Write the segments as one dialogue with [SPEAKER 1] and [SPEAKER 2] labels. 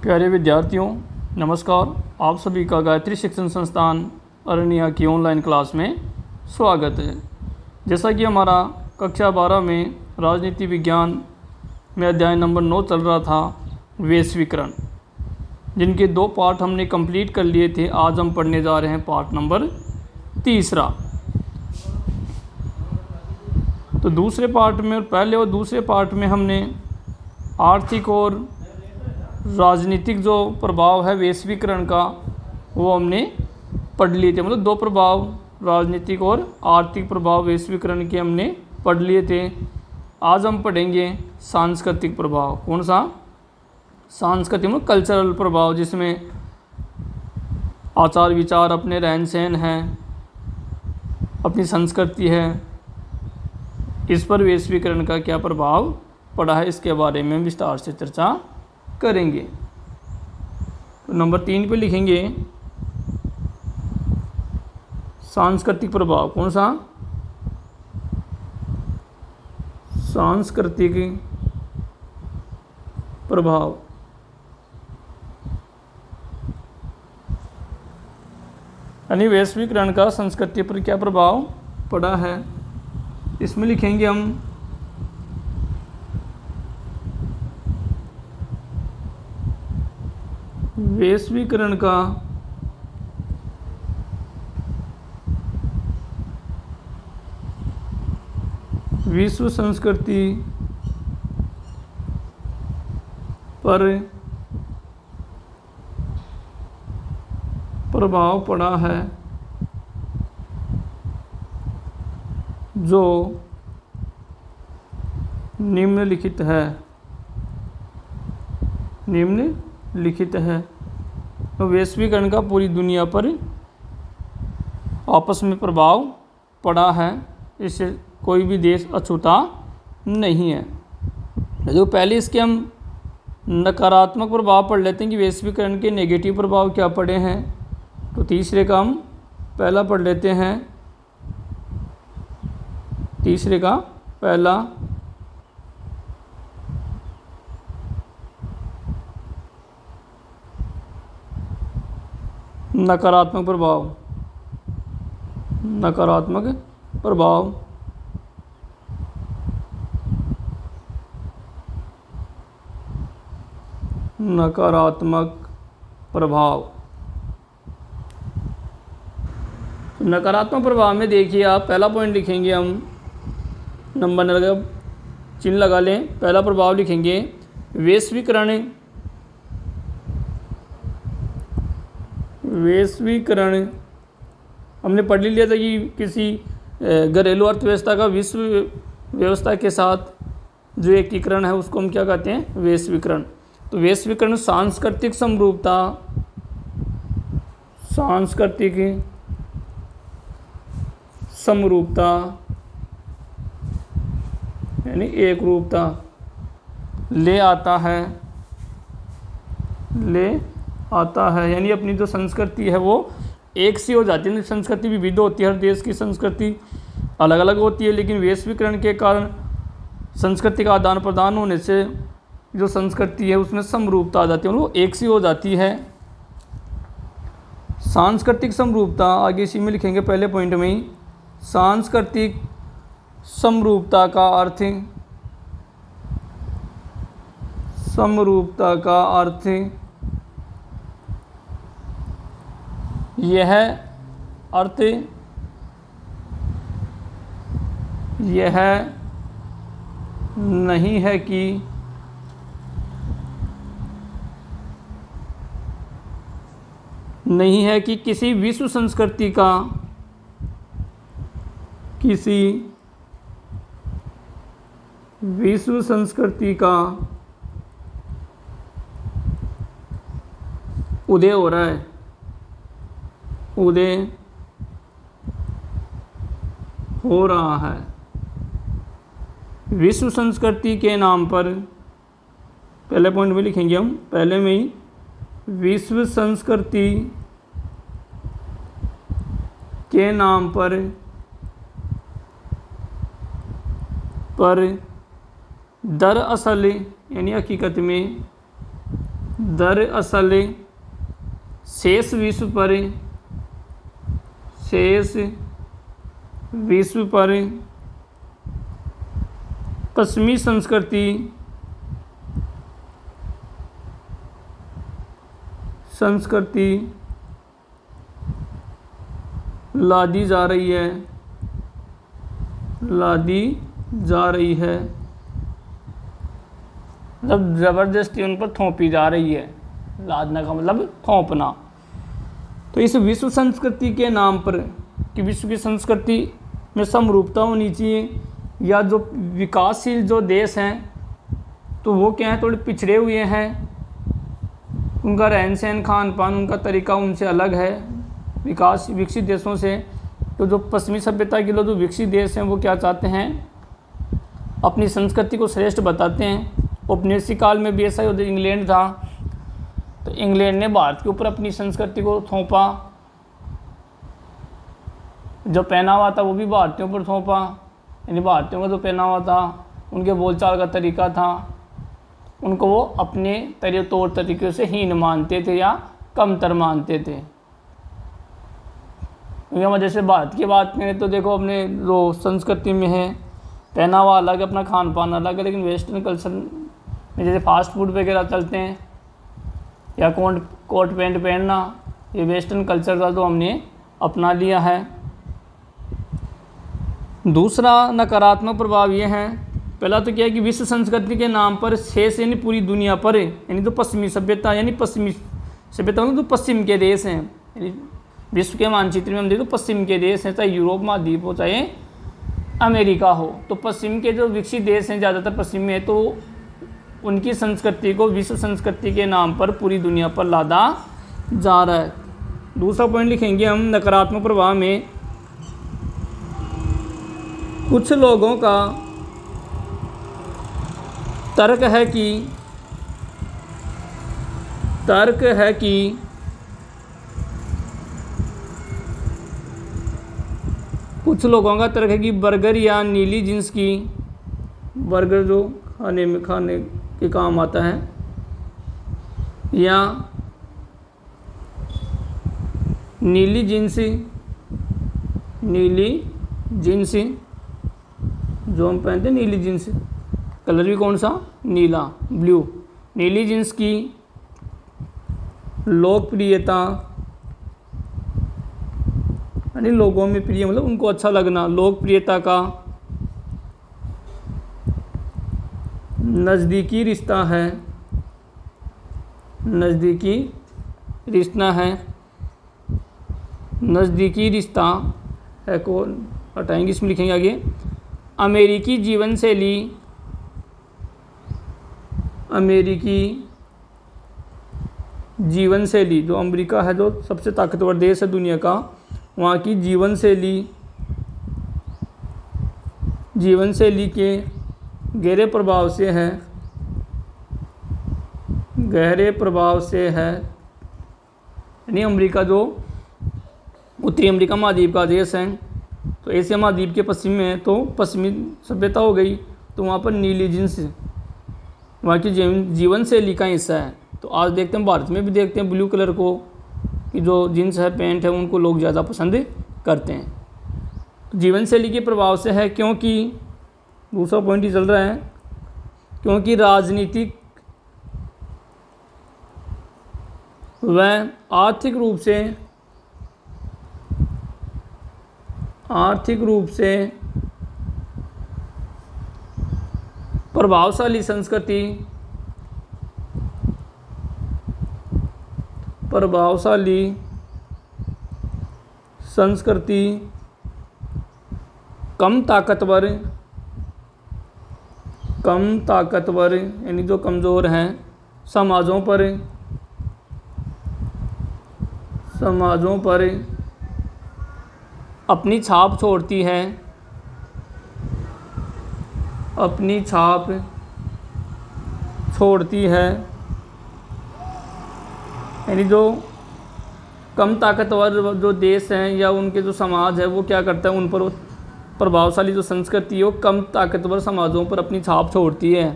[SPEAKER 1] प्यारे विद्यार्थियों, नमस्कार। आप सभी का गायत्री शिक्षण संस्थान अरनिया की ऑनलाइन क्लास में स्वागत है। जैसा कि हमारा कक्षा 12 में राजनीति विज्ञान में अध्याय नंबर 9 चल रहा था, वैश्वीकरण, जिनके 2 पार्ट हमने कंप्लीट कर लिए थे। आज हम पढ़ने जा रहे हैं पार्ट नंबर 3। तो दूसरे पार्ट में, पहले और दूसरे पार्ट में हमने आर्थिक और राजनीतिक जो प्रभाव है वैश्वीकरण का, वो हमने पढ़ लिए थे। मतलब 2 प्रभाव, राजनीतिक और आर्थिक प्रभाव वैश्वीकरण के हमने पढ़ लिए थे। आज हम पढ़ेंगे सांस्कृतिक प्रभाव। कौन सा? सांस्कृतिक मतलब कल्चरल प्रभाव, जिसमें आचार विचार, अपने रहन सहन है, अपनी संस्कृति है, इस पर वैश्वीकरण का क्या प्रभाव पड़ा है, इसके बारे में विस्तार से चर्चा करेंगे। तो नंबर 3 पे लिखेंगे सांस्कृतिक प्रभाव। कौन सा? सांस्कृतिक प्रभाव। यानी वैश्वीकरण का संस्कृति पर क्या प्रभाव पड़ा है, इसमें लिखेंगे हम वैश्वीकरण का विश्व संस्कृति पर प्रभाव पड़ा है, जो निम्नलिखित है। निम्नलिखित है। तो वैश्वीकरण का पूरी दुनिया पर आपस में प्रभाव पड़ा है, इससे कोई भी देश अछूता नहीं है। जो पहले इसके हम नकारात्मक प्रभाव पढ़ लेते हैं कि वैश्वीकरण के नेगेटिव प्रभाव क्या पड़े हैं। तो तीसरे का हम पहला पढ़ लेते हैं। तीसरे का पहला नकारात्मक प्रभाव। नकारात्मक प्रभाव। नकारात्मक प्रभाव। नकारात्मक प्रभाव में देखिए, आप पहला पॉइंट लिखेंगे, हम नंबर लगा चिन्ह लगा लें। पहला प्रभाव लिखेंगे वैश्वीकरण। वैश्वीकरण हमने पढ़ लिया था कि किसी घरेलू अर्थव्यवस्था का विश्व व्यवस्था के साथ जो एकीकरण है, उसको हम क्या कहते हैं? वैश्वीकरण। तो वैश्वीकरण सांस्कृतिक समरूपता, सांस्कृतिक समरूपता यानी एक रूपता ले आता है, यानी अपनी जो संस्कृति है वो एक सी हो जाती है। संस्कृति विविध होती है, हर देश की संस्कृति अलग अलग होती है, लेकिन वैश्वीकरण के कारण संस्कृति का आदान प्रदान होने से जो संस्कृति है उसमें समरूपता आ जाती है, वो एक सी हो जाती है। सांस्कृतिक समरूपता आगे इसी में लिखेंगे, पहले पॉइंट में ही। सांस्कृतिक समरूपता का अर्थ, समरूपता का अर्थ यह नहीं है कि किसी विश्व संस्कृति का उदय हो रहा है। उदय हो रहा है। विश्व संस्कृति के नाम पर, पहले पॉइंट में लिखेंगे हम, पहले में ही, विश्व संस्कृति के नाम पर दरअसल यानी हकीकत में दरअसल शेष विश्व पर पश्चिमी संस्कृति लादी जा रही है, मतलब ज़बरदस्ती उन पर थोपी जा रही है। लादना का मतलब थोपना। तो इस विश्व संस्कृति के नाम पर कि विश्व की संस्कृति में समरूपता होनी चाहिए, या जो विकासशील जो देश हैं तो वो क्या है, थोड़े पिछड़े हुए हैं, उनका रहन सहन खान पान उनका तरीका उनसे अलग है विकसित देशों से। तो जो पश्चिमी सभ्यता के लोग जो विकसित देश हैं वो क्या चाहते हैं, अपनी संस्कृति को श्रेष्ठ बताते हैं। औपनिवेशिक काल में भी ऐसा ही इंग्लैंड था, तो इंग्लैंड ने भारत के ऊपर अपनी संस्कृति को थोपा, जो पहनावा था वो भी भारतीयों पर थोपा, यानी भारतीयों का जो पहनावा था, उनके बोलचाल का तरीका था, उनको वो अपने तौर तरीक़े से हीन मानते थे या कमतर मानते थे। यहाँ जैसे भारत की बात करें तो देखो अपने जो संस्कृति में है पहनावा अलग है, अपना खान पान अलग है, लेकिन वेस्टर्न कल्चर में जैसे फास्ट फूड वगैरह चलते हैं या कोट पैंट पहनना, ये वेस्टर्न कल्चर का तो हमने अपना लिया है। दूसरा नकारात्मक प्रभाव ये है, पहला तो क्या है कि विश्व संस्कृति के नाम पर शेष यानी पूरी दुनिया पर, यानी तो पश्चिमी सभ्यता मतलब तो पश्चिम के देश हैं, यानी विश्व के मानचित्र में हम देखें तो पश्चिम के देश हैं, चाहे यूरोप महाद्वीप हो चाहे अमेरिका हो, तो पश्चिम के जो विकसित देश हैं ज़्यादातर पश्चिम में, तो उनकी संस्कृति को विश्व संस्कृति के नाम पर पूरी दुनिया पर लादा जा रहा है। दूसरा पॉइंट लिखेंगे हम नकारात्मक प्रभाव में, कुछ लोगों का तर्क है कि कुछ लोगों का तर्क है कि बर्गर या नीली जींस की, बर्गर जो खाने के काम आता है, या नीली जींस जो हम पहनते हैं, नीली जींस कलर भी कौन सा, नीला ब्लू, नीली जींस की लोकप्रियता यानी लोगों में प्रिय मतलब उनको अच्छा लगना, लोकप्रियता का नज़दीकी रिश्ता है कौन हटाएंगे, इसमें लिखेंगे आगे अमेरिकी जीवन शैली जो अमेरिका है, जो सबसे ताकतवर देश है दुनिया का, वहाँ की जीवन शैली के गहरे प्रभाव से है, यानी अमेरिका जो उत्तरी अमेरिका महाद्वीप का देश है, तो एशिया महाद्वीप के पश्चिम में है, तो पश्चिमी सभ्यता हो गई, तो वहाँ पर नीली जींस वहाँ की जीवन शैली का हिस्सा है। तो आज देखते हैं भारत में भी देखते हैं ब्लू कलर को, कि जो जीन्स है पैंट है उनको लोग ज़्यादा पसंद करते हैं, तो जीवन शैली के प्रभाव से है। क्योंकि दूसरा पॉइंट ही चल रहा है, क्योंकि राजनीतिक व आर्थिक रूप से प्रभावशाली संस्कृति कम ताकतवर यानी जो कमज़ोर हैं समाजों पर अपनी छाप छोड़ती है, यानी जो कम ताकतवर जो देश हैं या उनके जो समाज है वो क्या करता है, उन पर प्रभावशाली जो संस्कृति है वो कम ताकतवर समाजों पर अपनी छाप छोड़ती है।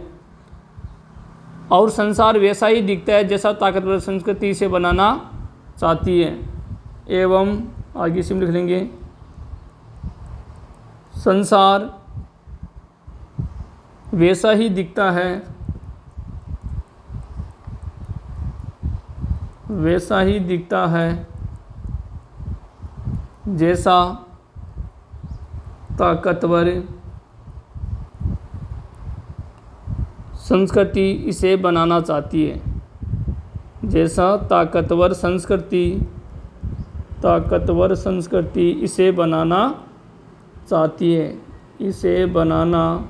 [SPEAKER 1] और संसार वैसा ही दिखता है जैसा ताकतवर संस्कृति इसे बनाना चाहती है। एवं आगे से हम लिख लेंगे, संसार वैसा ही दिखता है, वैसा ही दिखता है जैसा ताकतवर संस्कृति इसे बनाना चाहती है, जैसा ताकतवर संस्कृति इसे बनाना चाहती है, इसे बनाना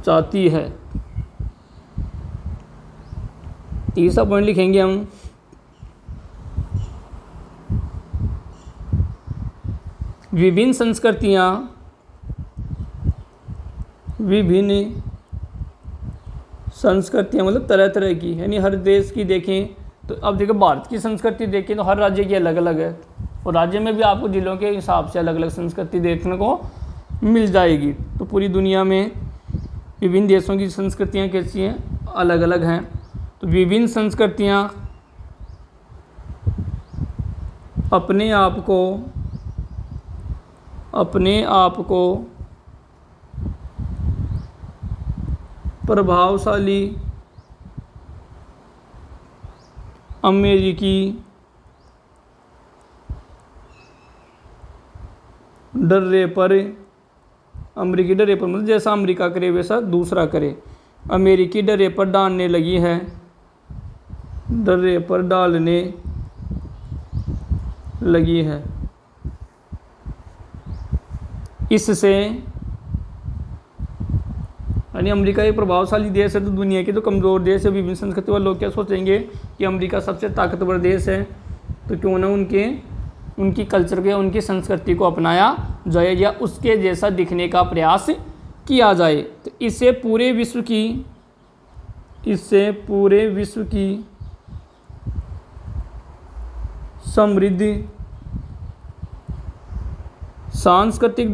[SPEAKER 1] चाहती है। तीसरा पॉइंट लिखेंगे हम, विभिन्न संस्कृतियाँ, मतलब तरह तरह की, यानी हर देश की देखें तो अब देखो भारत की संस्कृति देखें तो हर राज्य की अलग अलग है, और राज्य में भी आपको जिलों के हिसाब से अलग अलग संस्कृति देखने को मिल जाएगी। तो पूरी दुनिया में विभिन्न देशों की संस्कृतियाँ कैसी हैं, अलग अलग हैं। तो विभिन्न संस्कृतियाँ अपने आप को प्रभावशाली अमेरिकी डर्रे पर मतलब जैसा अमेरिका करे वैसा दूसरा करे, अमेरिकी डर्रे पर डालने लगी है, डर्रे पर डालने लगी है। इससे यानी अमेरिका एक प्रभावशाली देश है तो दुनिया के तो कमज़ोर देश है, विभिन्न संस्कृति वाले लोग क्या सोचेंगे कि अमेरिका सबसे ताकतवर देश है, तो क्यों ना उनकी कल्चर को या उनकी संस्कृति को अपनाया जाए या उसके जैसा दिखने का प्रयास किया जाए। तो इससे पूरे विश्व की समृद्ध सांस्कृतिक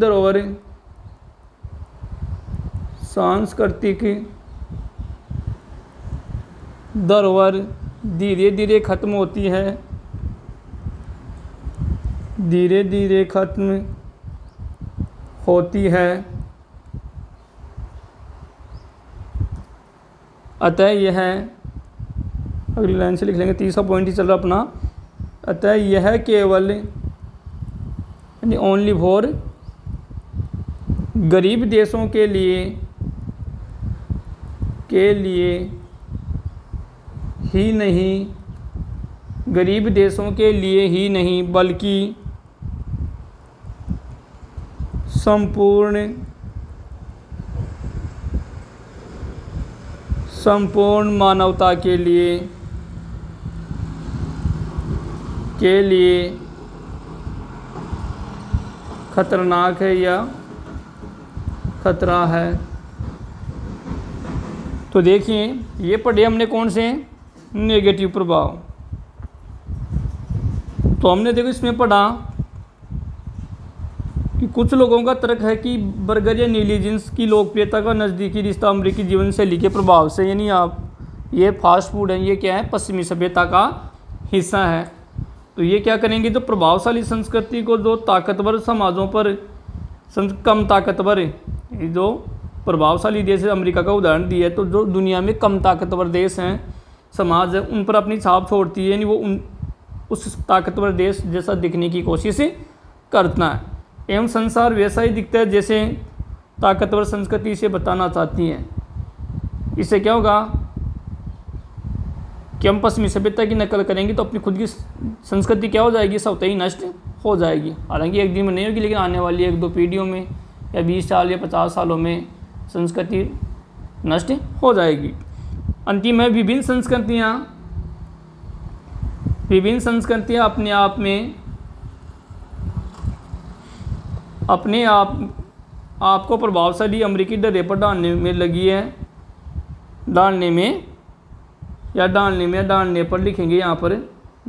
[SPEAKER 1] धरोहर धीरे धीरे खत्म होती है, धीरे धीरे खत्म होती है। अतः यह, अगली लाइन से लिख लेंगे, तीसरा पॉइंट ही चल रहा अपना, अतः यह केवल यानी ओनली फॉर गरीब देशों के लिए ही नहीं, गरीब देशों के लिए ही नहीं बल्कि संपूर्ण मानवता के लिए खतरनाक है या खतरा है। तो देखिए ये पढ़े हमने कौन से, नेगेटिव प्रभाव। तो हमने देखो इसमें पढ़ा कि कुछ लोगों का तर्क है कि बर्गर या नीली जींस की लोकप्रियता का नज़दीकी रिश्ता अमेरिकी जीवन शैली के प्रभाव से, यानी आप ये फास्ट फूड है, ये क्या है, पश्चिमी सभ्यता का हिस्सा है। तो ये क्या करेंगे, तो प्रभावशाली संस्कृति को जो ताकतवर समाजों पर कम ताकतवर, जो प्रभावशाली देश है, अमेरिका का उदाहरण दिया है, तो जो दुनिया में कम ताकतवर देश हैं, समाज है, उन पर अपनी छाप छोड़ती है, यानी वो उस ताकतवर देश जैसा दिखने की कोशिश करता है। एवं संसार वैसा ही दिखता है जैसे ताकतवर संस्कृति इसे बताना चाहती है। इससे क्या होगा कि हम पश्चिमी सभ्यता की नकल करेंगे तो अपनी खुद की संस्कृति क्या हो जाएगी, स्वतः ही नष्ट हो जाएगी। हालांकि एक दिन में नहीं होगी, लेकिन आने वाली 1-2 पीढ़ियों में या 20 साल या 50 सालों में संस्कृति नष्ट हो जाएगी। अंतिम है, विभिन्न संस्कृतियाँ अपने आप को प्रभावशाली अमेरिकी डरे पर डालने में लगी है, डालने पर लिखेंगे यहाँ पर,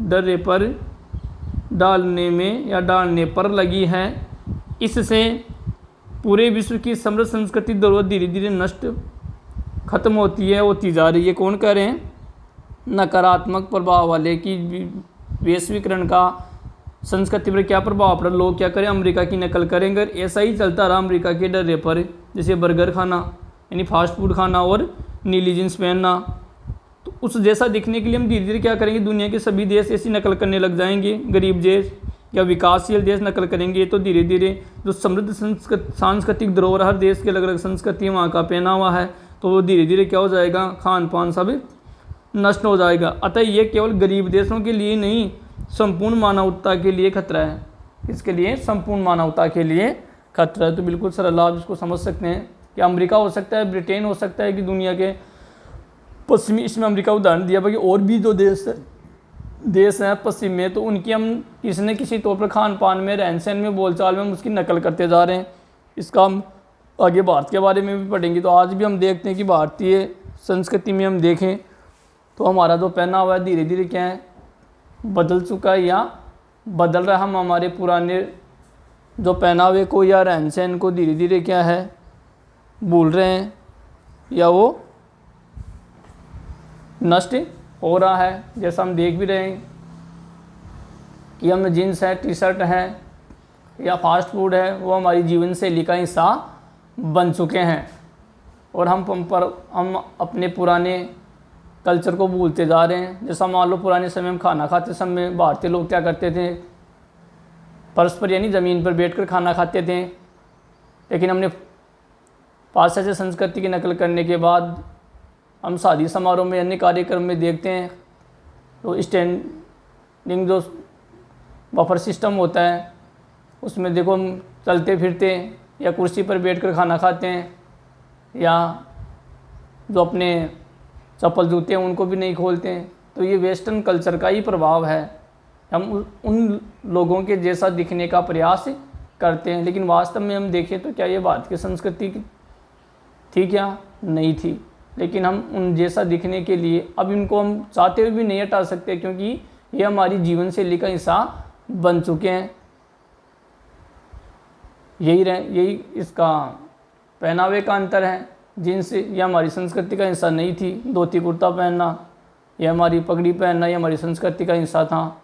[SPEAKER 1] डरे पर डालने में या डालने पर लगी है। इससे पूरे विश्व की समृद्ध संस्कृति धरोहर धीरे धीरे नष्ट खत्म होती जा रही है। कौन कह रहे हैं? नकारात्मक प्रभाव वाले कि वैश्वीकरण का संस्कृति पर क्या प्रभाव पड़ा, लोग क्या करें, अमेरिका की नकल करेंगे। अगर ऐसा ही चलता रहा अमेरिका के डरे पर, जैसे बर्गर खाना यानी फास्ट फूड खाना और नीली जींस पहनना, तो उस जैसा दिखने के लिए हम धीरे धीरे क्या करेंगे, दुनिया के सभी देश ऐसी नकल करने लग जाएंगे। गरीब देश या विकासशील देश नकल करेंगे तो धीरे धीरे जो समृद्ध सांस्कृतिक धरोहर, हर देश की अलग अलग संस्कृति वहाँ का पहना हुआ है, तो वो धीरे धीरे क्या हो जाएगा, खान पान सब नष्ट हो जाएगा। अतः ये केवल गरीब देशों के लिए नहीं, संपूर्ण मानवता के लिए खतरा है। इसके लिए संपूर्ण मानवता के लिए खतरा है। तो बिल्कुल सरल आप इसको समझ सकते हैं कि अमेरिका हो सकता है, ब्रिटेन हो सकता है कि दुनिया के पश्चिमी, इसमें अमेरिका उदाहरण दिया बाकी और भी जो देश हैं पश्चिम में, तो उनकी हम किसी न किसी तौर पर खान पान में, रहन सहन में, बोलचाल में हम उसकी नकल करते जा रहे हैं। इसका हम आगे भारत के बारे में भी पढ़ेंगे। तो आज भी हम देखते हैं कि भारतीय संस्कृति में हम देखें तो हमारा जो पहना हुआ है धीरे धीरे क्या है, बदल चुका है या बदल रहा है। हम हमारे पुराने जो पहनावे को या रहन सहन को धीरे धीरे क्या है, भूल रहे हैं या वो नष्ट हो रहा है। जैसा हम देख भी रहे हैं कि हम जीन्स है, टी शर्ट है या फास्ट फूड है, वो हमारी जीवन शैली का हिस्सा बन चुके हैं और हम अपने पुराने कल्चर को भूलते जा रहे हैं। जैसा मान लो पुराने समय में खाना खाते समय भारतीय लोग क्या करते थे, फर्श पर यानी ज़मीन पर बैठकर खाना खाते थे। लेकिन हमने पाश्चात्य संस्कृति की नकल करने के बाद हम शादी समारोह में, अन्य कार्यक्रम में देखते हैं तो स्टैंडिंग जो बफर सिस्टम होता है उसमें देखो हम चलते फिरते या कुर्सी पर बैठकर खाना खाते हैं, या जो अपने चप्पल जूते हैं उनको भी नहीं खोलते हैं। तो ये वेस्टर्न कल्चर का ही प्रभाव है। हम उन लोगों के जैसा दिखने का प्रयास करते हैं, लेकिन वास्तव में हम देखें तो क्या ये भारत की संस्कृति थी क्या? नहीं थी। लेकिन हम उन जैसा दिखने के लिए अब इनको हम चाहते हुए भी नहीं हटा सकते, क्योंकि ये हमारी जीवन शैली का हिस्सा बन चुके हैं। यही इसका पहनावे का अंतर है। जीन्स ये हमारी संस्कृति का हिस्सा नहीं थी, धोती कुर्ता पहनना या हमारी पगड़ी पहनना ये हमारी संस्कृति का हिस्सा था,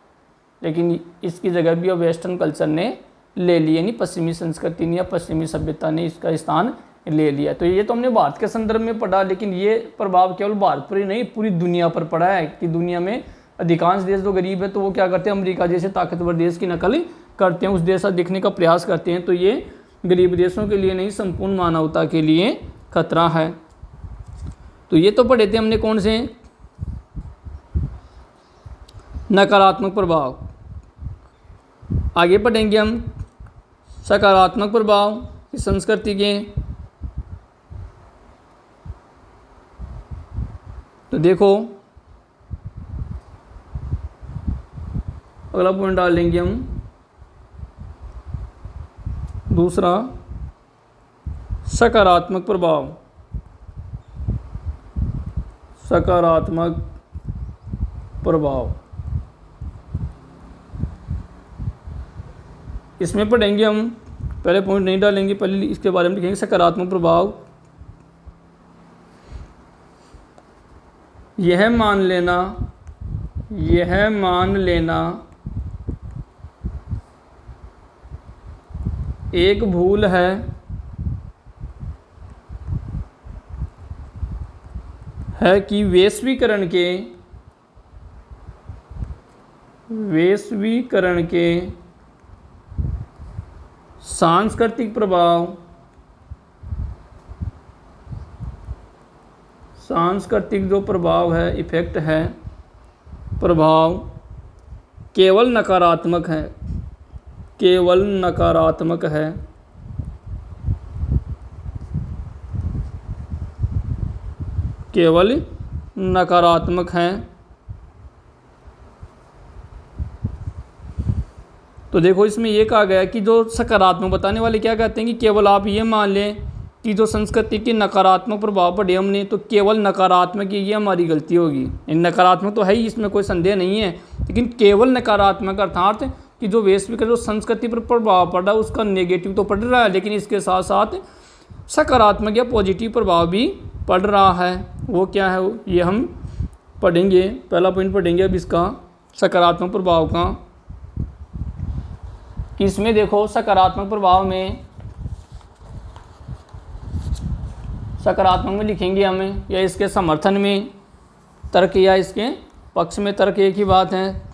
[SPEAKER 1] लेकिन इसकी जगह भी अब वेस्टर्न कल्चर ने ले ली, यानी पश्चिमी संस्कृति ने या पश्चिमी सभ्यता ने इसका स्थान ले लिया। तो ये तो हमने भारत के संदर्भ में पढ़ा, लेकिन ये प्रभाव केवल भारत पर ही नहीं पूरी दुनिया पर पड़ा है कि दुनिया में अधिकांश देश जो गरीब है तो वो क्या करते हैं, अमेरिका जैसे ताकतवर देश की नकल करते हैं, उस जैसा दिखने का प्रयास करते हैं। तो ये गरीब देशों के लिए नहीं, संपूर्ण मानवता के लिए खतरा है। तो ये तो पढ़े थे हमने कौन से, नकारात्मक प्रभाव। आगे पढ़ेंगे हम सकारात्मक प्रभाव इस संस्कृति के। तो देखो अगला पॉइंट डाल लेंगे हम, दूसरा सकारात्मक प्रभाव। सकारात्मक प्रभाव इसमें पढ़ेंगे हम, पहले पॉइंट नहीं डालेंगे, पहले इसके बारे में लिखेंगे सकारात्मक प्रभाव। यह मान लेना एक भूल है कि वैश्वीकरण के सांस्कृतिक प्रभाव, सांस्कृतिक जो प्रभाव है, इफेक्ट है, प्रभाव केवल नकारात्मक है, केवल नकारात्मक है। केवल नकारात्मक है। तो देखो इसमें ये कहा गया कि जो सकारात्मक बताने वाले क्या कहते हैं कि केवल आप ये मान लें कि जो संस्कृति के नकारात्मक प्रभाव पड़े हमने, तो केवल नकारात्मक ये हमारी गलती होगी। नकारात्मक तो है ही, इसमें कोई संदेह नहीं है, लेकिन केवल नकारात्मक अर्थात कि जो वैश्विक जो संस्कृति पर प्रभाव पड़ रहा है उसका नेगेटिव तो पड़ रहा है, लेकिन इसके साथ साथ सकारात्मक या पॉजिटिव प्रभाव भी पड़ रहा है। वो क्या है ये हम पढ़ेंगे। पहला पॉइंट पढ़ेंगे अब इसका सकारात्मक प्रभाव का। इसमें देखो सकारात्मक प्रभाव में, सकारात्मक में लिखेंगे हमें या इसके समर्थन में तर्क या इसके पक्ष में तर्क एक ही बात है।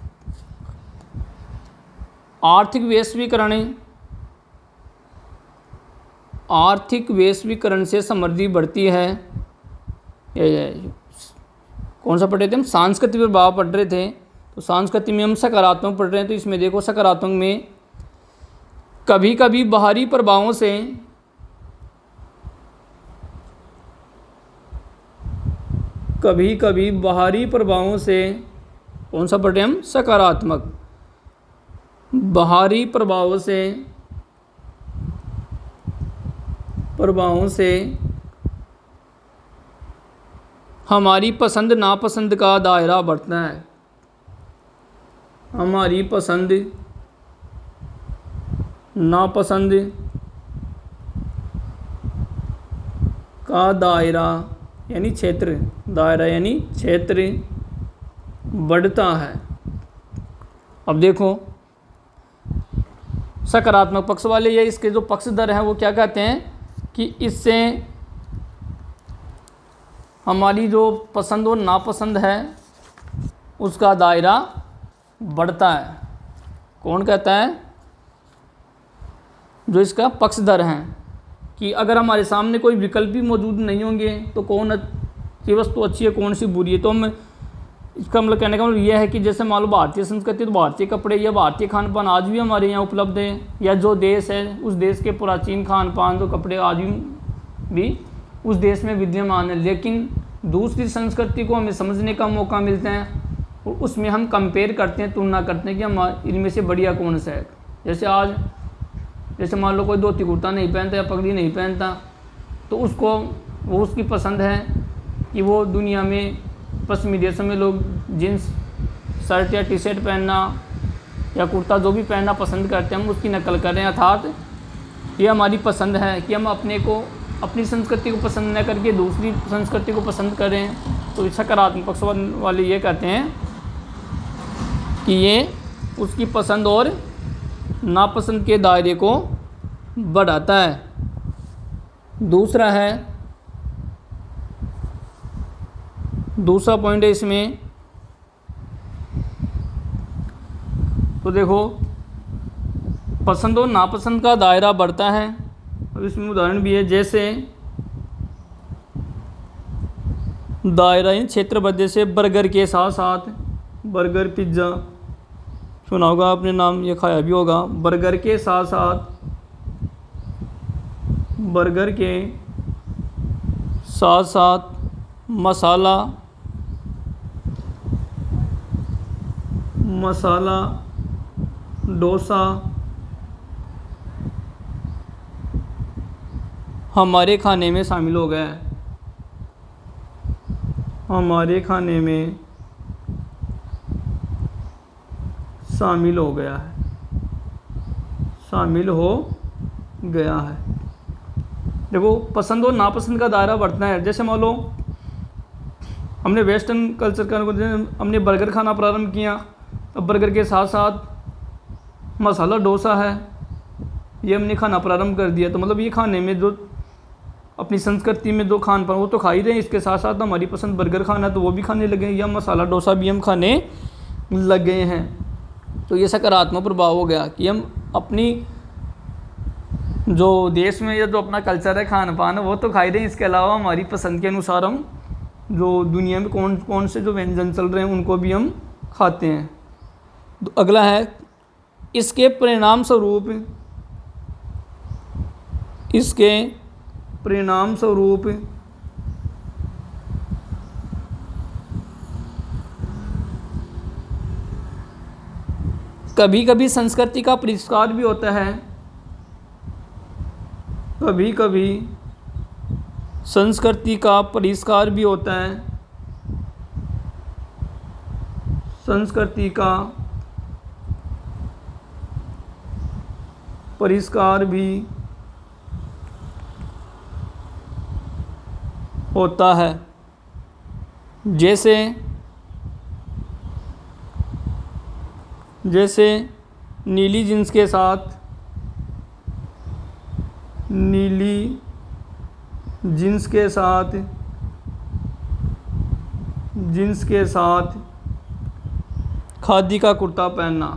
[SPEAKER 1] आर्थिक वैश्वीकरण से समृद्धि बढ़ती है। कौन सा पढ़े थे हम? सांस्कृतिक प्रभाव पढ़ रहे थे, तो सांस्कृतिक में हम सकारात्मक पढ़ रहे हैं। तो इसमें देखो सकारात्मक में कभी कभी बाहरी प्रभावों से कौन सा पढ़े हम? सकारात्मक। बाहरी प्रभावों से हमारी पसंद नापसंद का दायरा बढ़ता है। हमारी पसंद नापसंद का दायरा यानी क्षेत्र बढ़ता है। अब देखो सकारात्मक पक्ष वाले या इसके जो पक्षधर हैं वो क्या कहते हैं कि इससे हमारी जो पसंद और नापसंद है उसका दायरा बढ़ता है। कौन कहता है? जो इसका पक्षधर हैं, कि अगर हमारे सामने कोई विकल्प भी मौजूद नहीं होंगे तो कौन सी वस्तु अच्छी है कौन सी बुरी है। तो हम इसका मतलब कहने का मतलब यह है कि जैसे मान लो भारतीय संस्कृति, तो भारतीय कपड़े या भारतीय खान पान आज भी हमारे यहाँ उपलब्ध है, या जो देश है उस देश के प्राचीन खान पान जो कपड़े आज भी उस देश में विद्यमान है। लेकिन दूसरी संस्कृति को हमें समझने का मौका मिलता है और उसमें हम कंपेयर करते हैं, तुलना करते हैं कि हम इनमें से बढ़िया कौन सा है। जैसे मान लो कोई धोती कुर्ता नहीं पहनता या पगड़ी नहीं पहनता, तो वो उसकी पसंद है कि वो दुनिया में पश्चिमी देशों में लोग जीन्स शर्ट या टी शर्ट पहनना या कुर्ता जो भी पहनना पसंद करते हैं, हम उसकी नकल कर रहे हैं। अर्थात ये हमारी पसंद है कि हम अपनी संस्कृति को पसंद न करके दूसरी संस्कृति को पसंद करें। तो सकारात्मक पक्ष वाले ये कहते हैं कि ये उसकी पसंद और नापसंद के दायरे को बढ़ाता है। दूसरा पॉइंट है इसमें, तो देखो पसंद और नापसंद का दायरा बढ़ता है। अब इसमें उदाहरण भी है, जैसे दायरा इन क्षेत्रबद्ध से बर्गर के साथ साथ बर्गर पिज्ज़ा सुना होगा आपने, नाम ये खाया भी होगा। बर्गर के साथ साथ मसाला डोसा हमारे खाने में शामिल हो गया है। हमारे खाने में शामिल हो गया है। देखो पसंद और नापसंद का दायरा बढ़ता है। जैसे मान लो हमने वेस्टर्न कल्चर का हमने बर्गर खाना प्रारंभ किया, अब बर्गर के साथ साथ मसाला डोसा है, ये हमने खाना प्रारंभ कर दिया। तो मतलब ये खाने में जो अपनी संस्कृति में जो खान पान वो तो खा ही रहे हैं, इसके साथ साथ हमारी पसंद बर्गर खाना तो वो भी खाने लगे हैं, या मसाला डोसा भी हम खाने लगे हैं। तो ये सकारात्मक प्रभाव हो गया कि हम अपनी जो देश में या जो अपना कल्चर है खान पान वो तो खा ही रहे हैं, इसके अलावा हमारी पसंद के अनुसार हम जो दुनिया में कौन कौन से जो व्यंजन चल रहे हैं उनको भी हम खाते हैं। तो अगला है, इसके परिणाम स्वरूप कभी कभी संस्कृति का परिष्कार भी होता है। संस्कृति का परिष्कार भी होता परिष्कार भी होता है। जैसे नीली जींस के साथ खादी का कुर्ता पहनना,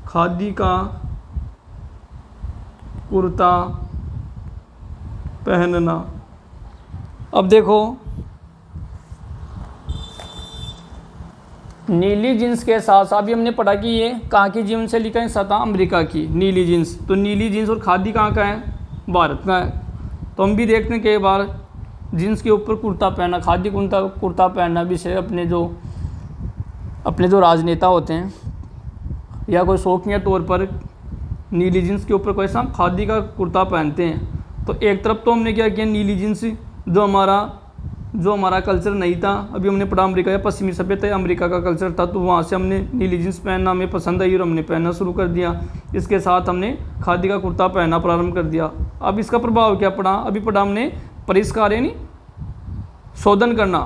[SPEAKER 1] खादी का कुर्ता पहनना। अब देखो, नीली जींस के साथ साथ भी हमने पढ़ा कि ये कहाँ की जींस से लिखा है, सतह अमेरिका की नीली जींस। तो नीली जींस और खादी कहाँ का है, भारत का है। तो हम भी देखते हैं कई बार जींस के ऊपर कुर्ता पहनना, खादी कुर्ता पहनना भी से अपने जो राजनेता होते हैं या कोई शौकिया तौर पर नीली जींस के ऊपर कोई सा खादी का कुर्ता पहनते हैं। तो एक तरफ तो हमने क्या किया, नीली जींस जो हमारा कल्चर नहीं था, अभी हमने पढ़ा अमेरिका या पश्चिमी सभ्यता अमेरिका का कल्चर था, तो वहाँ से हमने नीली जींस पहनना हमें पसंद आई और हमने पहनना शुरू कर दिया। इसके साथ हमने खादी का कुर्ता पहनना प्रारंभ कर दिया। अब इसका प्रभाव क्या पड़ा, अभी पढ़ा हमने परिष्कार यानी शोधन करना।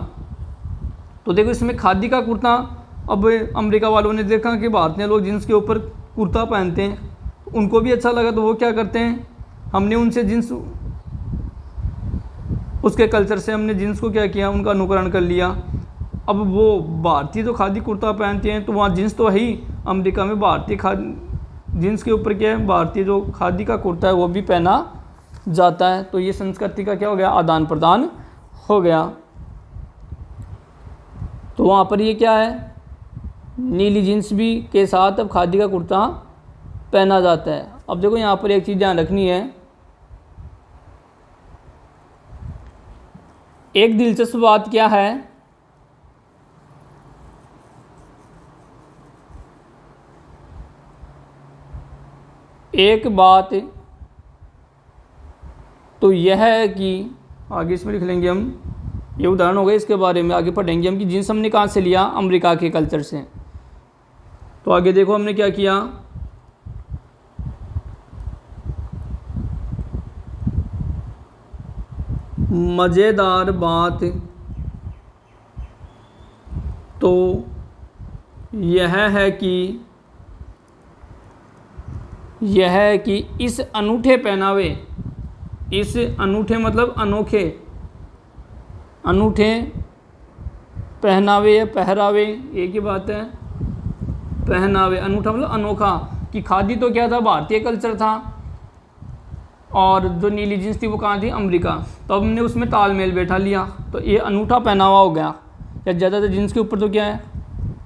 [SPEAKER 1] तो देखो इसमें खादी का कुर्ता, अब अमेरिका वालों ने देखा कि भारतीय लोग जींस के ऊपर कुर्ता पहनते हैं, उनको भी अच्छा लगा, तो वो क्या करते हैं, हमने उनसे जींस, उसके कल्चर से हमने जींस को क्या किया, उनका अनुकरण कर लिया। अब वो भारतीय जो खादी कुर्ता पहनते हैं, तो वहाँ जींस तो है ही, अमेरिका में भारतीय जींस के ऊपर क्या है, भारतीय जो खादी का कुर्ता है वो भी पहना जाता है। तो ये संस्कृति का क्या हो गया, आदान प्रदान हो गया। तो वहाँ पर ये क्या है, नीली जींस भी के साथ अब खादी का कुर्ता पहना जाता है। अब देखो यहाँ पर एक चीज़ ध्यान रखनी है, एक दिलचस्प बात क्या है, एक बात तो यह है कि आगे इसमें लिख लेंगे हम, ये उदाहरण हो गया, इसके बारे में आगे पढ़ेंगे हम कि जींस हमने कहाँ से लिया, अमेरिका के कल्चर से। तो आगे देखो हमने क्या किया, मज़ेदार बात तो यह है कि इस अनूठे पहनावे, इस अनूठे मतलब अनूठे पहनावे या पहरावे, एक ही बात है, पहनावे अनूठा मतलब अनोखा, कि खादी तो क्या था, भारतीय कल्चर था, और जो नीली जींस थी वो कहाँ थी, अमेरिका। तो अब हमने उसमें तालमेल बैठा लिया, तो ये अनूठा पहनावा हो गया। या ज़्यादातर जींस के ऊपर तो क्या है,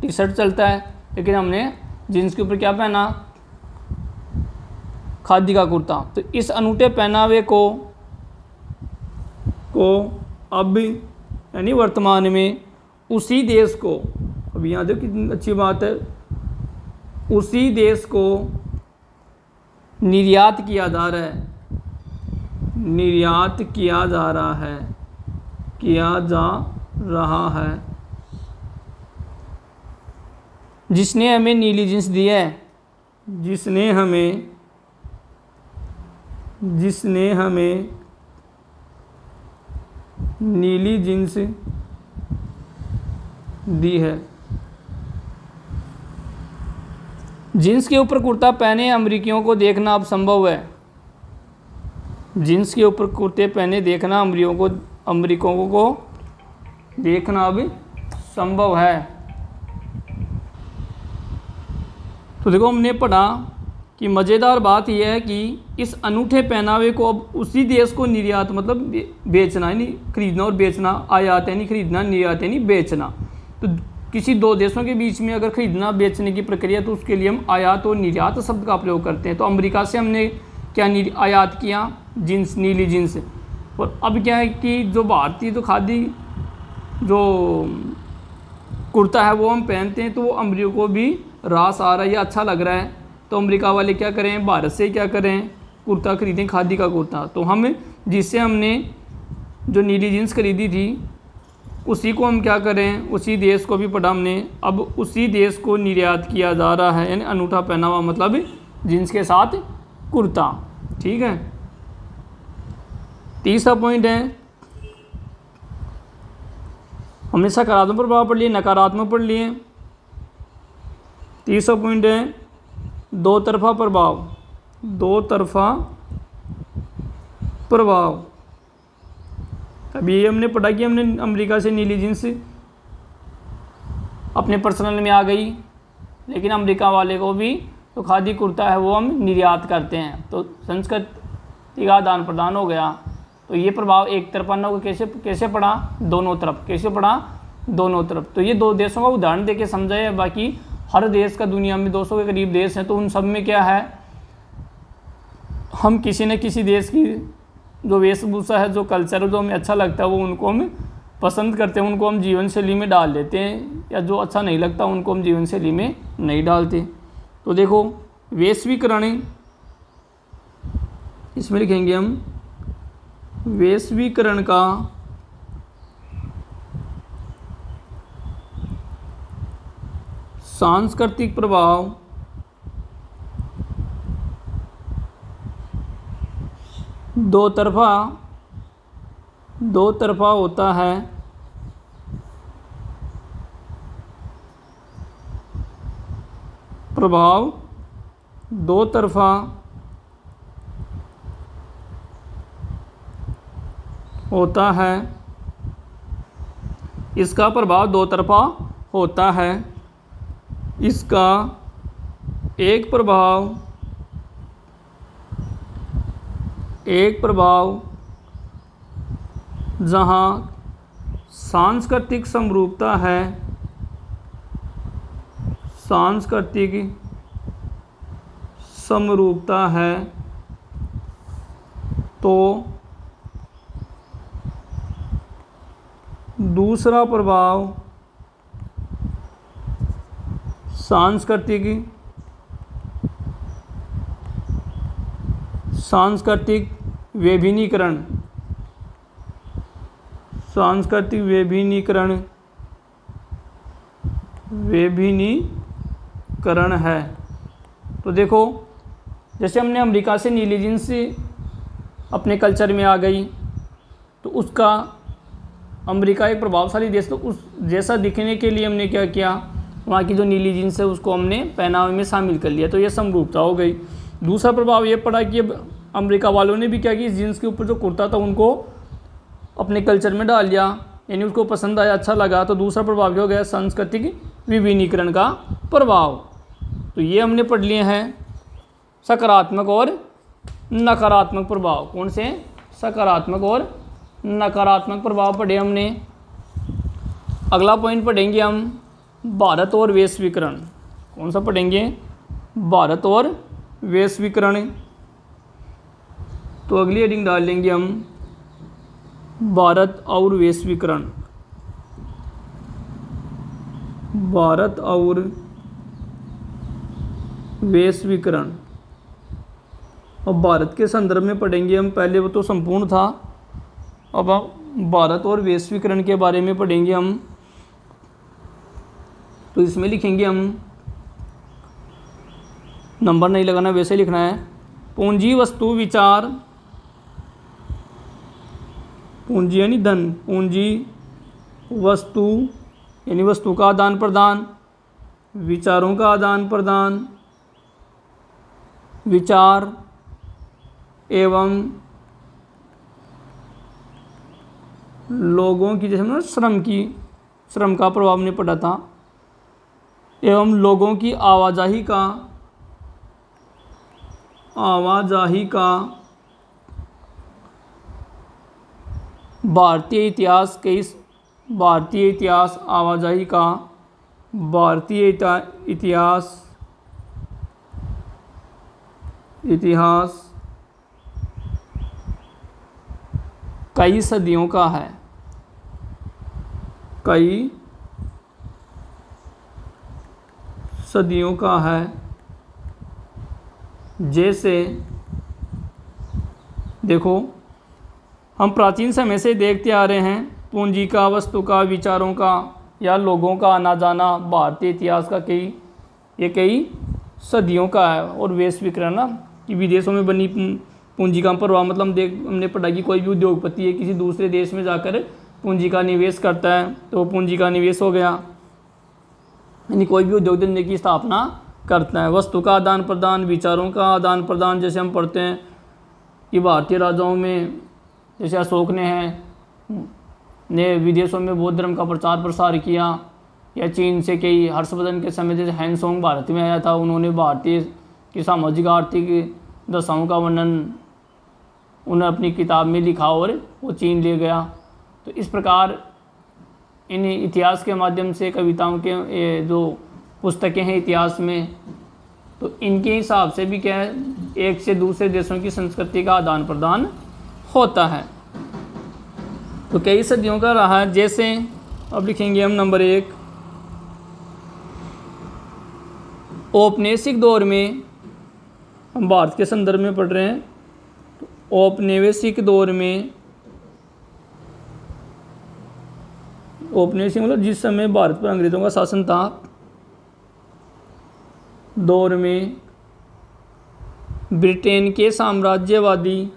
[SPEAKER 1] टी शर्ट चलता है, लेकिन हमने जींस के ऊपर क्या पहना, खादी का कुर्ता। तो इस अनूठे पहनावे को अब यानी वर्तमान में उसी देश को, अब यहाँ देखो कितनी अच्छी बात है, उसी देश को निर्यात किया जा रहा है, निर्यात किया जा रहा है, जिसने हमें नीली जींस दी है, जिसने हमें नीली जींस दी है। जींस के ऊपर कुर्ता पहने अमेरिकियों को देखना अब संभव है, जींस के ऊपर कुर्ते पहने देखना अमेरिकियों को देखना अब संभव है। तो देखो हमने पढ़ा कि मज़ेदार बात यह है कि इस अनूठे पहनावे को अब उसी देश को निर्यात मतलब बेचना, यानी खरीदना और बेचना, आयात यानी खरीदना, निर्यात यानी बेचना। तो किसी दो देशों के बीच में अगर खरीदना बेचने की प्रक्रिया, तो उसके लिए हम आयात और निर्यात शब्द का प्रयोग करते हैं। तो अमेरिका से हमने क्या आयात किया, जींस, नीली जींस। और अब क्या है कि जो भारतीय जो खादी जो कुर्ता है वो हम पहनते हैं, तो वो अमेरिका को भी रास आ रहा है या अच्छा लग रहा है। तो अमेरिका वाले क्या करें, भारत से क्या करें, कुर्ता खरीदें, खादी का कुर्ता। तो हम जिससे हमने जो नीली जींस खरीदी थी उसी को हम क्या करें, उसी देश को भी पढ़ा हमने, अब उसी देश को निर्यात किया जा रहा है, यानी अनूठा पहनावा मतलब जींस के साथ कुर्ता। ठीक है। तीसरा पॉइंट है, हमने सकारात्मक प्रभाव पढ़ लिए, नकारात्मक पढ़ लिए। तीसरा पॉइंट है दो तरफा प्रभाव। दो तरफा प्रभाव, अभी हमने पढ़ा कि हमने अमेरिका से नीली जींस अपने पर्सनल में आ गई, लेकिन अमेरिका वाले को भी तो खादी कुर्ता है वो हम निर्यात करते हैं, तो संस्कृति का आदान प्रदान हो गया। तो ये प्रभाव एक तरफा न हो, कैसे पड़ा, दोनों तरफ। कैसे पड़ा, दोनों तरफ। तो ये दो देशों का उदाहरण देके समझा है। बाकी हर देश का, दुनिया में 200 के करीब देश हैं, तो उन सब में क्या है, हम किसी न किसी देश की जो वेशभूषा है, जो कल्चर है, जो हमें अच्छा लगता है, वो उनको हम पसंद करते हैं, उनको हम जीवन शैली में डाल देते हैं, या जो अच्छा नहीं लगता उनको हम जीवन शैली में नहीं डालते। तो देखो वैश्वीकरण, इसमें लिखेंगे हम वैश्वीकरण का सांस्कृतिक प्रभाव दो तरफा होता है। प्रभाव दो तरफा होता है। इसका प्रभाव दो तरफा होता है। इसका एक प्रभाव जहाँ सांस्कृतिक समरूपता है, सांस्कृतिक समरूपता है, तो दूसरा प्रभाव सांस्कृतिक विभिन्नीकरण, सांस्कृतिक विभिन्नीकरण है। तो देखो जैसे हमने अमेरिका से नीली जींस अपने कल्चर में आ गई, तो उसका अमेरिका एक प्रभावशाली देश, तो उस जैसा दिखने के लिए हमने क्या किया, वहाँ की जो नीली जींस है उसको हमने पहनावे में शामिल कर लिया, तो ये समरूपता हो गई। दूसरा प्रभाव ये पड़ा कि अब अमेरिका वालों ने भी क्या किया, इस जींस के ऊपर जो कुर्ता था उनको अपने कल्चर में डाल लिया, यानी उसको पसंद आया, अच्छा लगा। तो दूसरा प्रभाव क्या हो गया, सांस्कृतिक विभिन्नीकरण का प्रभाव। तो ये हमने पढ़ लिए हैं सकारात्मक और नकारात्मक प्रभाव। कौन से, सकारात्मक और नकारात्मक प्रभाव पढ़े हमने। अगला पॉइंट पढ़ेंगे हम भारत और वैश्वीकरण। कौन सा पढ़ेंगे, भारत और वैश्वीकरण। तो अगली हेडिंग डाल लेंगे हम भारत और वैश्वीकरण। भारत और वैश्वीकरण। और भारत के संदर्भ में पढ़ेंगे हम, पहले वो तो संपूर्ण था, अब हम भारत और वैश्वीकरण के बारे में पढ़ेंगे हम। तो इसमें लिखेंगे हम, नंबर नहीं लगाना, वैसे लिखना है, पूंजी वस्तु विचार, पूंजी यानी धन, पूंजी वस्तु यानी वस्तु का आदान प्रदान, विचारों का आदान प्रदान, विचार एवं लोगों की, जैसे हमने श्रम का प्रभाव हमने पढ़ा था, एवं लोगों की आवाजाही का भारतीय इतिहास आवाजाही का भारतीय इतिहास कई सदियों का है, कई सदियों का है। जैसे देखो हम प्राचीन समय से देखते आ रहे हैं, पूंजी का, वस्तु का, विचारों का या लोगों का आना जाना भारतीय इतिहास का कई सदियों का है। और वैश्वीकरण ना कि विदेशों में बनी पूंजी का प्रभाव, मतलब हमने पढ़ा कि कोई भी उद्योगपति है किसी दूसरे देश में जाकर पूंजी का निवेश करता है तो पूंजी का निवेश हो गया, यानी कोई भी उद्योग धंधे की स्थापना करता है। वस्तु का आदान प्रदान, विचारों का आदान प्रदान, जैसे हम पढ़ते हैं कि भारतीय राजाओं में जैसे अशोक ने विदेशों में बौद्ध धर्म का प्रचार प्रसार किया, या चीन से कई हर्षवर्धन के समय जैसे हैंगसोंग भारत में आया था, उन्होंने भारतीय की सामाजिक आर्थिक दशाओं का वर्णन उन्हें अपनी किताब में लिखा और वो चीन ले गया। तो इस प्रकार इन इतिहास के माध्यम से कविताओं के जो पुस्तकें हैं इतिहास में, तो इनके हिसाब से भी क्या है, एक से दूसरे देशों की संस्कृति का आदान प्रदान होता है। तो कई सदियों का रहा है। जैसे अब लिखेंगे हम नंबर 1, औपनिवेशिक दौर में, हम भारत के संदर्भ में पढ़ रहे हैं, तो औपनिवेशिक दौर में, औपनिवेशिक मतलब जिस समय भारत पर अंग्रेजों का शासन था, दौर में ब्रिटेन के साम्राज्यवादी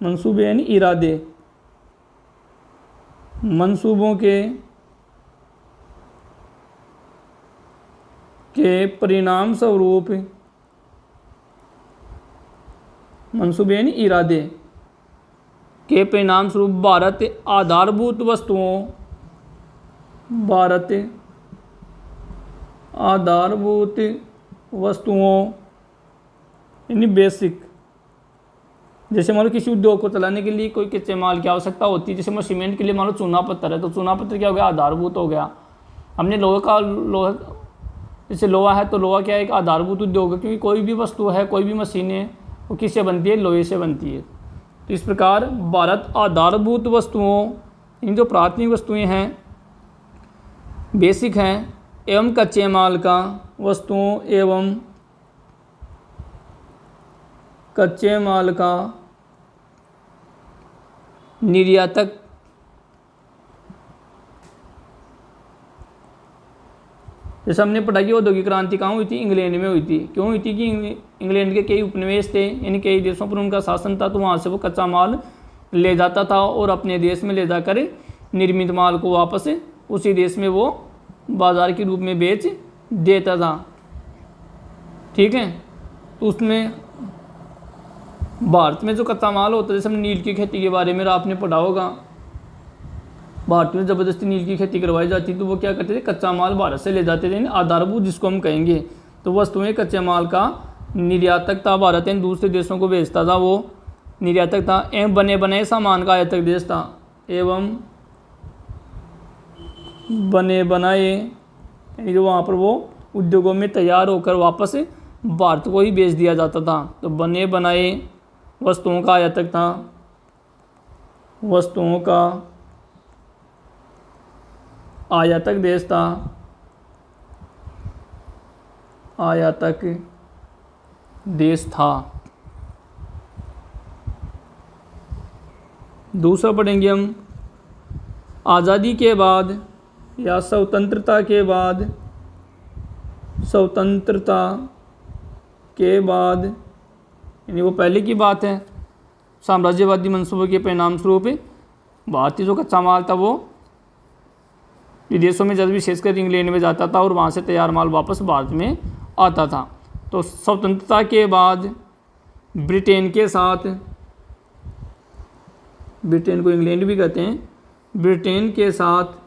[SPEAKER 1] मंसूबे यानी इरादे, मंसूबों के परिणाम स्वरूप, मंसूबे यानी इरादे के परिणाम स्वरूप भारत आधारभूत वस्तुओं यानी बेसिक, जैसे मान लो किसी उद्योग को चलाने के लिए कोई कच्चे माल की आवश्यकता होती है, जैसे मान लो सीमेंट के लिए मान लो चूना पत्थर है, तो चूना पत्थर क्या हो गया, आधारभूत हो गया। हमने लोहा जैसे लोहा है, तो लोहा क्या है, एक आधारभूत उद्योग है, क्योंकि कोई भी वस्तु है, कोई भी मशीन है, वो किससे बनती है, लोहे से बनती है। तो इस प्रकार भारत आधारभूत वस्तुओं, इन जो प्राथमिक वस्तुएं हैं, बेसिक हैं, एवं कच्चे माल का वस्तुओं एवं कच्चे माल का निर्यातक, जैसे हमने पढ़ा कि औद्योगिक क्रांति कहाँ हुई थी, इंग्लैंड में हुई थी। क्यों हुई थी कि इंग्लैंड के कई उपनिवेश थे, यानी कई देशों पर उनका शासन था, तो वहाँ से वो कच्चा माल ले जाता था और अपने देश में ले जाकर निर्मित माल को वापस उसी देश में वो बाजार के रूप में बेच देता था। ठीक है, तो उसमें भारत में जो कच्चा माल होता है, जैसे हमने नील की खेती के बारे में आपने पढ़ा होगा, भारत में ज़बरदस्ती नील की खेती करवाई जाती, तो वो क्या करते थे, कच्चा माल भारत से ले जाते थे, यानी आधारभूत जिसको हम कहेंगे। तो वस्तुएं कच्चे माल का निर्यातक था भारत, यानी दूसरे देशों को बेचता था, वो निर्यातक था। एवं बने बनाए सामान का आयातक देश था, एवं बने बनाए यानी जो वहाँ पर वो उद्योगों में तैयार होकर वापस भारत को ही बेच दिया जाता था। तो बने बनाए वस्तुओं का आयातक था, वस्तुओं का आयातक देश था, आयातक देश था। दूसरा पढ़ेंगे हम, आज़ादी के बाद या स्वतंत्रता के बाद यानी वो पहले की बात है, साम्राज्यवादी मंसूबों के परिणाम स्वरूप भारतीय जो कच्चा माल था वो विदेशों में, जब विशेषकर इंग्लैंड में जाता था और वहाँ से तैयार माल वापस भारत में आता था। तो स्वतंत्रता के बाद ब्रिटेन के साथ, ब्रिटेन को इंग्लैंड भी कहते हैं, ब्रिटेन के साथ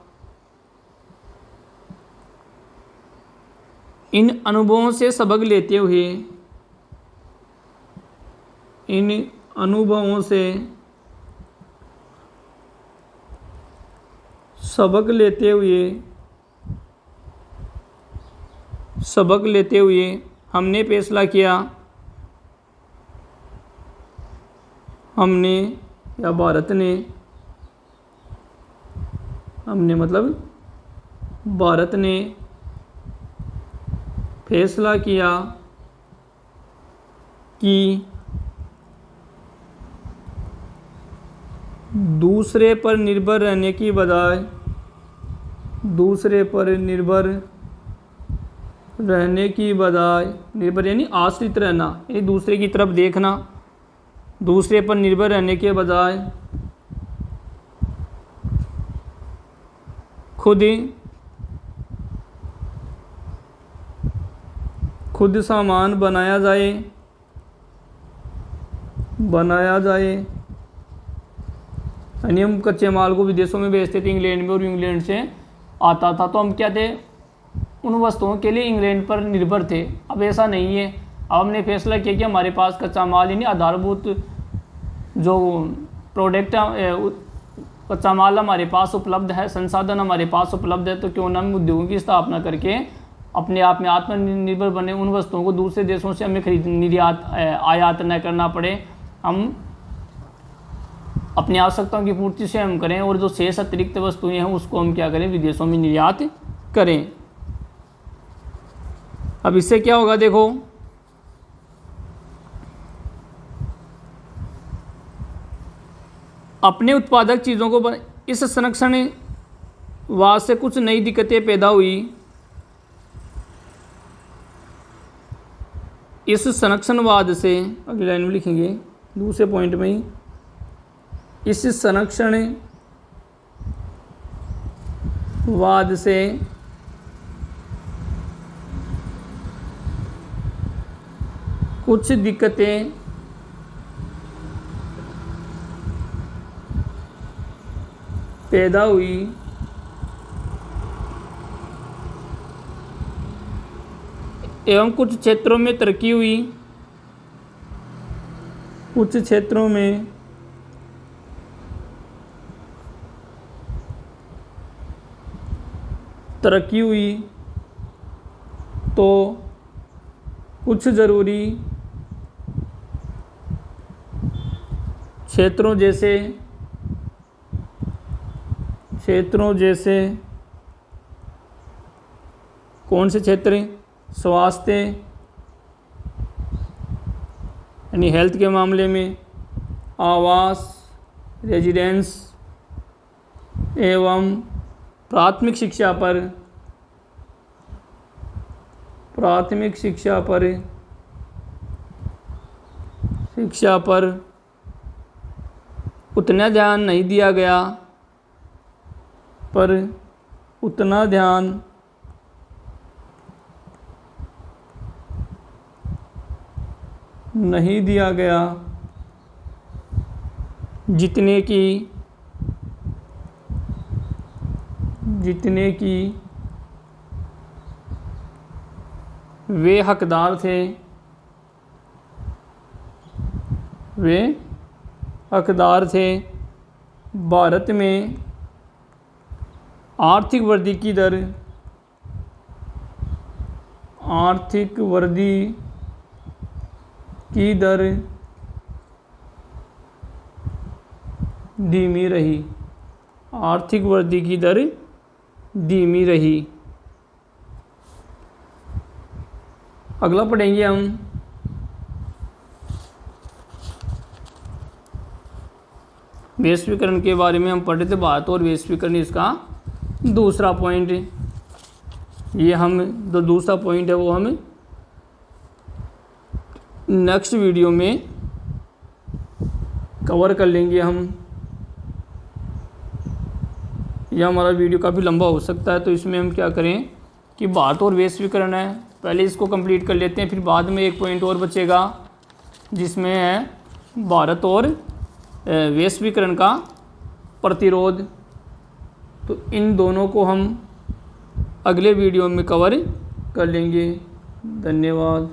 [SPEAKER 1] इन अनुभवों से सबक लेते हुए, इन अनुभवों से सबक लेते हुए हमने फैसला किया, हमने या भारत ने, हमने मतलब भारत ने फैसला किया कि दूसरे पर निर्भर रहने की बजाय निर्भर यानी आश्रित रहना, यानी दूसरे की तरफ देखना, दूसरे पर निर्भर रहने के बजाय खुद सामान बनाया जाए, यानी हम कच्चे माल को विदेशों में बेचते थे इंग्लैंड में, और इंग्लैंड से आता था, तो हम क्या थे, उन वस्तुओं के लिए इंग्लैंड पर निर्भर थे। अब ऐसा नहीं है, अब हमने फैसला किया कि हमारे पास कच्चा माल यानी आधारभूत जो प्रोडक्ट कच्चा माल हमारे पास उपलब्ध है, संसाधन हमारे पास उपलब्ध है, तो क्यों ना हम उद्योगों की स्थापना करके अपने आप में आत्मनिर्भर बने, उन वस्तुओं को दूसरे देशों से हमें आयात न करना पड़े, हम अपनी आवश्यकताओं की पूर्ति से हम करें, और जो शेष अतिरिक्त वस्तुएं हैं उसको हम क्या करें, विदेशों में निर्यात करें। अब इससे क्या होगा, देखो अपने उत्पादक चीज़ों को इस संरक्षणवाद से कुछ नई दिक्कतें पैदा हुई। इस संरक्षणवाद से, अगली लाइन में लिखेंगे दूसरे पॉइंट में ही, इस संरक्षणवाद से कुछ दिक्कतें पैदा हुई एवं कुछ क्षेत्रों में तरक्की हुई, कुछ क्षेत्रों में तरक्की हुई, तो कुछ ज़रूरी क्षेत्रों जैसे कौन से क्षेत्र, स्वास्थ्य यानी हेल्थ के मामले में, आवास रेजिडेंस एवं प्राथमिक शिक्षा पर उतना ध्यान नहीं दिया गया, जितने की वे हकदार थे। भारत में आर्थिक वृद्धि की दर धीमी रही। अगला पढ़ेंगे हम वैश्वीकरण के बारे में। हम पढ़े थे भारत और वैश्वीकरण, इसका दूसरा पॉइंट, ये हम जो दूसरा पॉइंट है वो हम नेक्स्ट वीडियो में कवर कर लेंगे हम। यह हमारा वीडियो काफ़ी लंबा हो सकता है, तो इसमें हम क्या करें कि भारत और वैश्वीकरण है, पहले इसको कंप्लीट कर लेते हैं, फिर बाद में एक पॉइंट और बचेगा जिसमें है भारत और वैश्वीकरण का प्रतिरोध। तो इन दोनों को हम अगले वीडियो में कवर कर लेंगे। धन्यवाद।